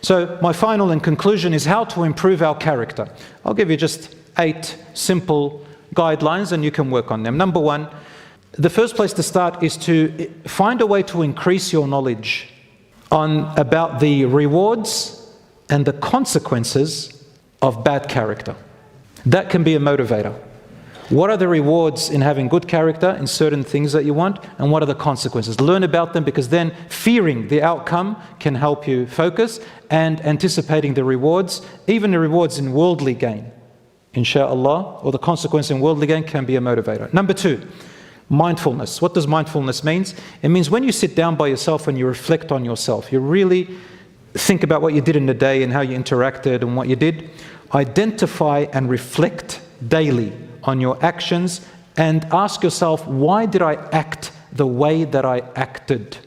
So my final and conclusion is how to improve our character. I'll give you just 8 simple guidelines and you can work on them. Number 1, the first place to start is to find a way to increase your knowledge about the rewards and the consequences of bad character. That can be a motivator. What are the rewards in having good character in certain things that you want, and what are the consequences? Learn about them, because then fearing the outcome can help you focus, and anticipating the rewards, even the rewards in worldly gain, inshallah, or the consequence in worldly gain can be a motivator. Number 2, mindfulness. What does mindfulness mean? It means when you sit down by yourself and you reflect on yourself, you really think about what you did in the day and how you interacted and what you did. Identify and reflect daily on your actions and ask yourself, why did I act the way that I acted?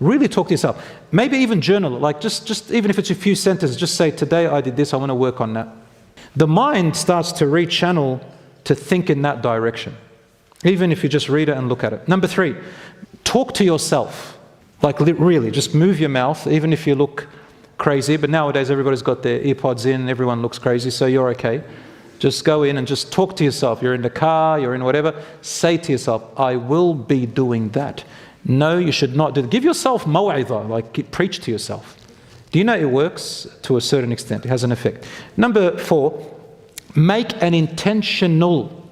Really talk to yourself. Maybe even journal it, like just even if it's a few sentences, just say, today I did this, I want to work on that. The mind starts to rechannel to think in that direction, even if you just read it and look at it. Number 3, talk to yourself. Like really, just move your mouth, even if you look crazy. But nowadays everybody's got their earpods in, everyone looks crazy, so you're okay. Just go in and just talk to yourself. You're in the car, you're in whatever. Say to yourself, I will be doing that. No, you should not do that. Give yourself maw'idah, like preach to yourself. Do you know it works to a certain extent? It has an effect. Number 4, make an intentional,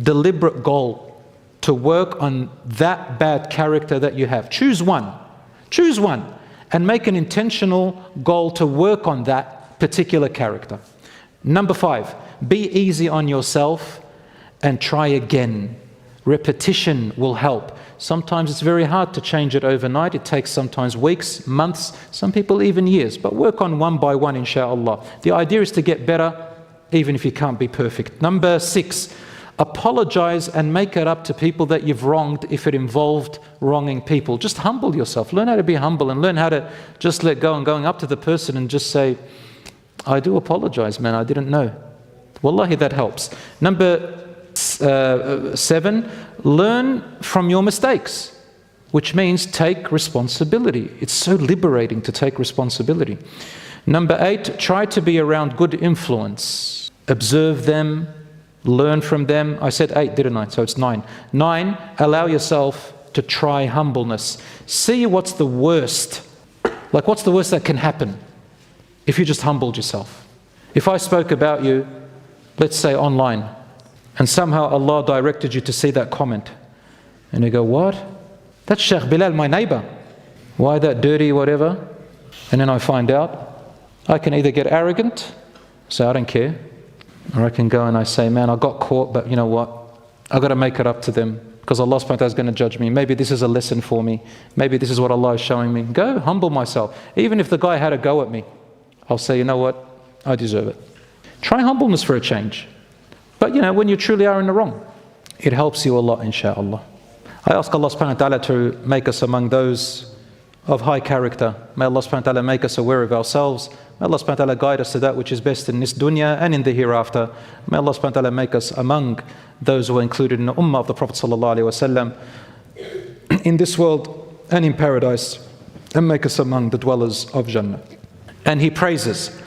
deliberate goal to work on that bad character that you have. Choose one. Choose one and make an intentional goal to work on that particular character. Number 5, be easy on yourself and try again. Repetition will help. Sometimes it's very hard to change it overnight. It takes sometimes weeks, months, some people even years. But work on one by one, inshallah. The idea is to get better, even if you can't be perfect. Number 6, apologize and make it up to people that you've wronged if it involved wronging people. Just humble yourself. Learn how to be humble and learn how to just let go, and going up to the person and just say, I do apologize, man, I didn't know. Wallahi, that helps. Number 7, learn from your mistakes, which means take responsibility. It's so liberating to take responsibility. Number 8, try to be around good influence. Observe them, learn from them. I said 8, didn't I? So it's 9. 9, allow yourself to try humbleness. See what's the worst. Like, what's the worst that can happen if you just humbled yourself? If I spoke about you, let's say online, and somehow Allah directed you to see that comment, and you go, what? That's Sheikh Belal, my neighbor. Why that dirty whatever? And then I find out, I can either get arrogant, say I don't care, or I can go and I say, man, I got caught, but you know what? I've got to make it up to them, because Allah subhanahu wa ta'ala is going to judge me. Maybe this is a lesson for me. Maybe this is what Allah is showing me. Go, humble myself. Even if the guy had a go at me, I'll say, you know what? I deserve it. Try humbleness for a change. But you know, when you truly are in the wrong, it helps you a lot, inshallah. I ask Allah subhanahu wa ta'ala to make us among those of high character. May Allah subhanahu wa ta'ala make us aware of ourselves. May Allah subhanahu wa ta'ala guide us to that which is best in this dunya and in the hereafter. May Allah subhanahu wa ta'ala make us among those who are included in the ummah of the Prophet sallallahu alaihi wasallam in this world and in paradise, and make us among the dwellers of Jannah. And He praises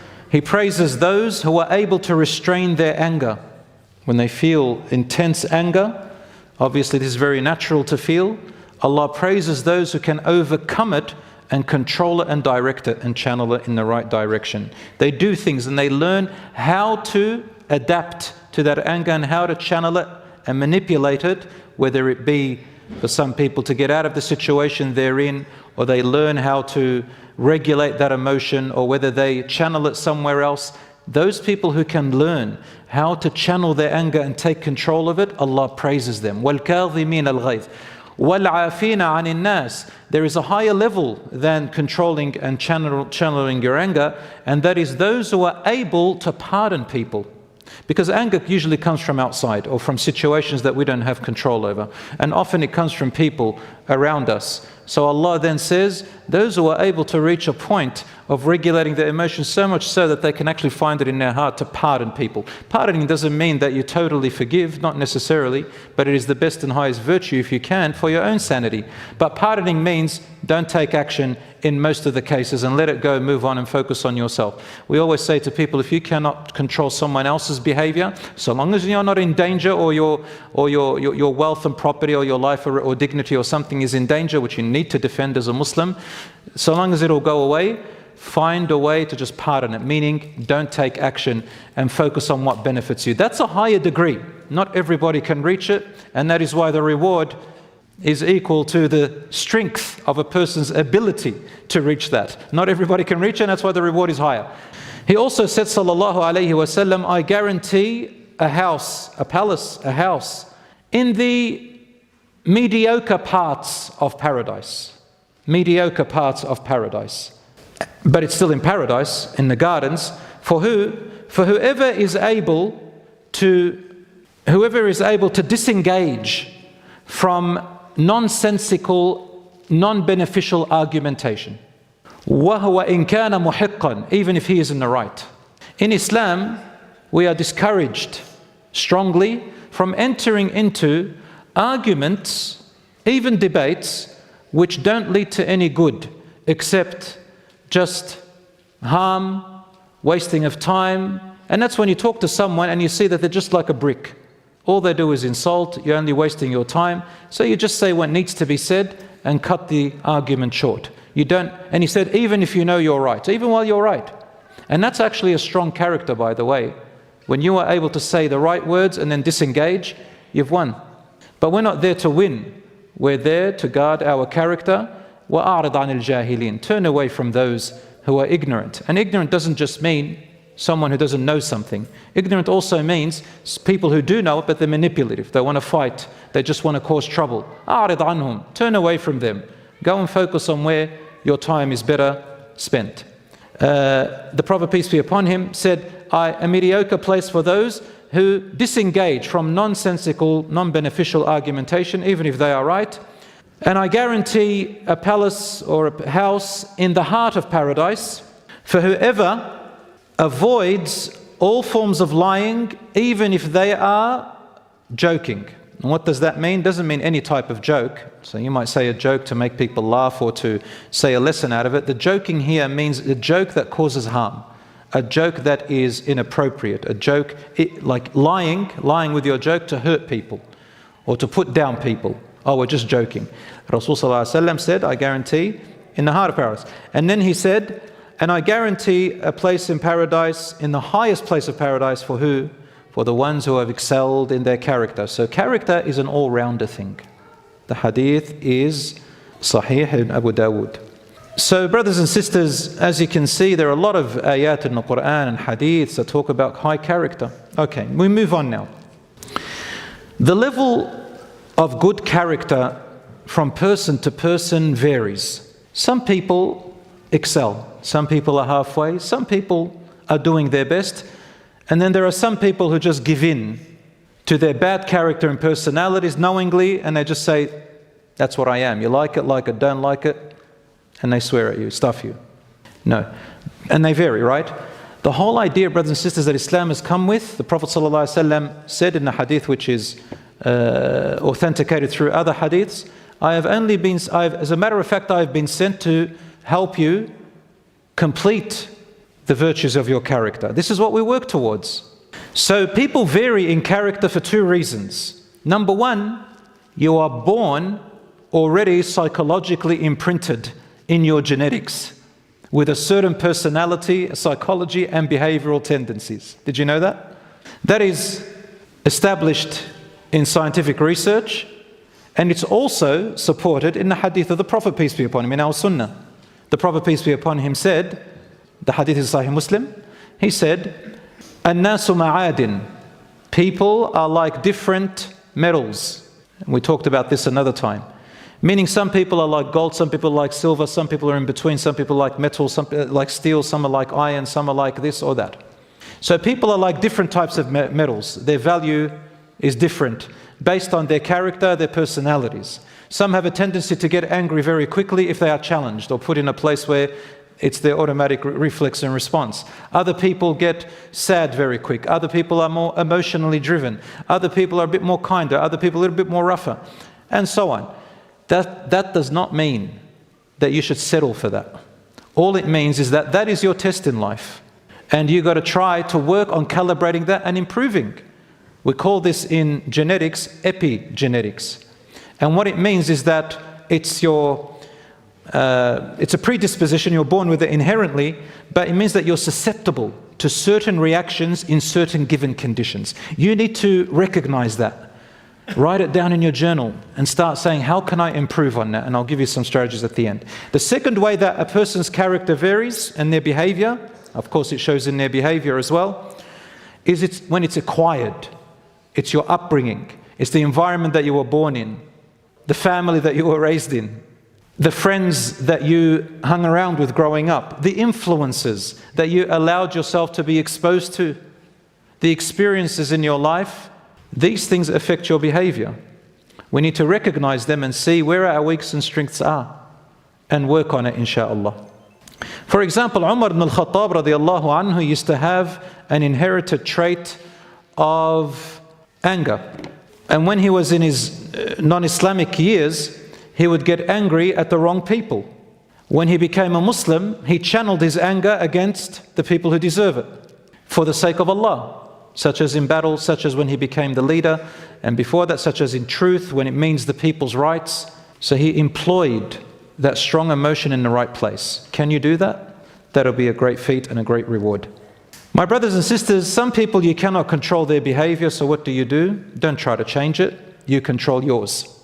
those who are able to restrain their anger. When they feel intense anger, obviously this is very natural to feel, Allah praises those who can overcome it and control it and direct it and channel it in the right direction. They do things and they learn how to adapt to that anger and how to channel it and manipulate it, whether it be for some people to get out of the situation they're in, or they learn how to regulate that emotion, or whether they channel it somewhere else. Those people who can learn how to channel their anger and take control of it, Allah praises them. وَالْكَاظِمِينَ الْغَيْظَ وَالْعَافِينَ عَنِ النَّاسِ. There is a higher level than controlling and channeling your anger, and that is those who are able to pardon people. Because anger usually comes from outside or from situations that we don't have control over. And often it comes from people around us. So Allah then says, those who are able to reach a point of regulating their emotions so much so that they can actually find it in their heart to pardon people. Pardoning doesn't mean that you totally forgive, not necessarily, but it is the best and highest virtue if you can for your own sanity. But pardoning means don't take action in most of the cases, and let it go, move on and focus on yourself. We always say to people, if you cannot control someone else's behavior, so long as you're not in danger, or your wealth and property or your life or dignity or something is in danger, which you need to defend as a Muslim, so long as it'll go away, find a way to just pardon it, meaning don't take action and focus on what benefits you. That's a higher degree. Not everybody can reach it, and that is why the reward is equal to the strength of a person's ability to reach that. Not everybody can reach it, and that's why the reward is higher. He also said, sallallahu alayhi wasallam, I guarantee a house, a palace, a house in the mediocre parts of paradise. Mediocre parts of paradise. But it's still in paradise, in the gardens, for whoever is able to disengage from nonsensical, non-beneficial argumentation. وَهُوَ إِنْ كَانَ مُحِقًّا, even if he is in the right. In Islam, we are discouraged strongly from entering into arguments, even debates, which don't lead to any good, except just harm, wasting of time. And that's when you talk to someone and you see that they're just like a brick. All they do is insult, you're only wasting your time. So you just say what needs to be said and cut the argument short. You don't, and he said, even if you know you're right, even while you're right. And that's actually a strong character, by the way. When you are able to say the right words and then disengage, you've won. But we're not there to win. We're there to guard our character. وَأَعْرِضْ عَنِ الْجَاهِلِينَ, turn away from those who are ignorant. And ignorant doesn't just mean someone who doesn't know something. Ignorant also means people who do know it, but they're manipulative. They want to fight. They just want to cause trouble. أَعْرِضْ عَنْهُمْ, turn away from them. Go and focus on where your time is better spent. The Prophet, peace be upon him, said, a mediocre place for those who disengage from nonsensical, non-beneficial argumentation, even if they are right. And I guarantee a palace or a house in the heart of paradise for whoever avoids all forms of lying, even if they are joking. And what does that mean? It doesn't mean any type of joke. So you might say a joke to make people laugh or to say a lesson out of it. The joking here means a joke that causes harm, a joke that is inappropriate, a joke like lying with your joke to hurt people or to put down people. Oh, we're just joking. Rasul Sallallahu Alaihi Wasallam said, I guarantee in the heart of paradise. And then he said, and I guarantee a place in paradise, in the highest place of paradise, for who? For the ones who have excelled in their character. So character is an all-rounder thing. The hadith is Sahih in Abu Dawood. So brothers and sisters, as you can see, there are a lot of ayat in the Quran and hadiths that talk about high character. Okay, we move on now. The level of good character from person to person varies. Some people excel. Some people are halfway. Some people are doing their best. And then there are some people who just give in to their bad character and personalities knowingly, and they just say, that's what I am. You like it, don't like it. And they swear at you, stuff you. No. And they vary, right? The whole idea, brothers and sisters, that Islam has come with, the Prophet ﷺ said in the hadith, which is authenticated through other hadiths, as a matter of fact, I've been sent to help you complete the virtues of your character. This is what we work towards. So people vary in character for two reasons. Number one, you are born already psychologically imprinted in your genetics with a certain personality, psychology, and behavioral tendencies. Did you know that? That is established in scientific research, and it's also supported in the hadith of the Prophet, peace be upon him, in our sunnah. The Prophet, peace be upon him, said, the hadith is Sahih Muslim, he said, "An-nasu ma'adin." People are like different metals. And we talked about this another time. Meaning some people are like gold, some people are like silver, some people are in between, some people like metal, some like steel, some are like iron, some are like this or that. So people are like different types of metals. Their value is different based on their character, their personalities. Some have a tendency to get angry very quickly if they are challenged or put in a place where it's their automatic reflex and response. Other people get sad very quick. Other people are more emotionally driven. Other people are a bit more kinder. Other people a little bit more rougher. And so on. That does not mean that you should settle for that. All it means is that that is your test in life. And you've got to try to work on calibrating that and improving. We call this in genetics epigenetics. And what it means is that it's a predisposition, you're born with it inherently, but it means that you're susceptible to certain reactions in certain given conditions. You need to recognize that. Write it down in your journal and start saying, how can I improve on that? And I'll give you some strategies at the end. The second way that a person's character varies and their behavior, of course it shows in their behavior as well, is when it's acquired. It's your upbringing. It's the environment that you were born in, the family that you were raised in, the friends that you hung around with growing up, the influences that you allowed yourself to be exposed to, the experiences in your life. These things affect your behavior. We need to recognize them and see where our weaknesses and strengths are and work on it, inshallah. For example, Umar ibn al-Khattab radiallahu anhu used to have an inherited trait of anger. And when he was in his non-Islamic years, he would get angry at the wrong people. When he became a Muslim, he channeled his anger against the people who deserve it for the sake of Allah, such as in battle, such as when he became the leader, and before that, such as in truth, when it means the people's rights. So he employed that strong emotion in the right place. Can you do that? That'll be a great feat and a great reward. My brothers and sisters, some people you cannot control their behavior, so what do? Don't try to change it. You control yours.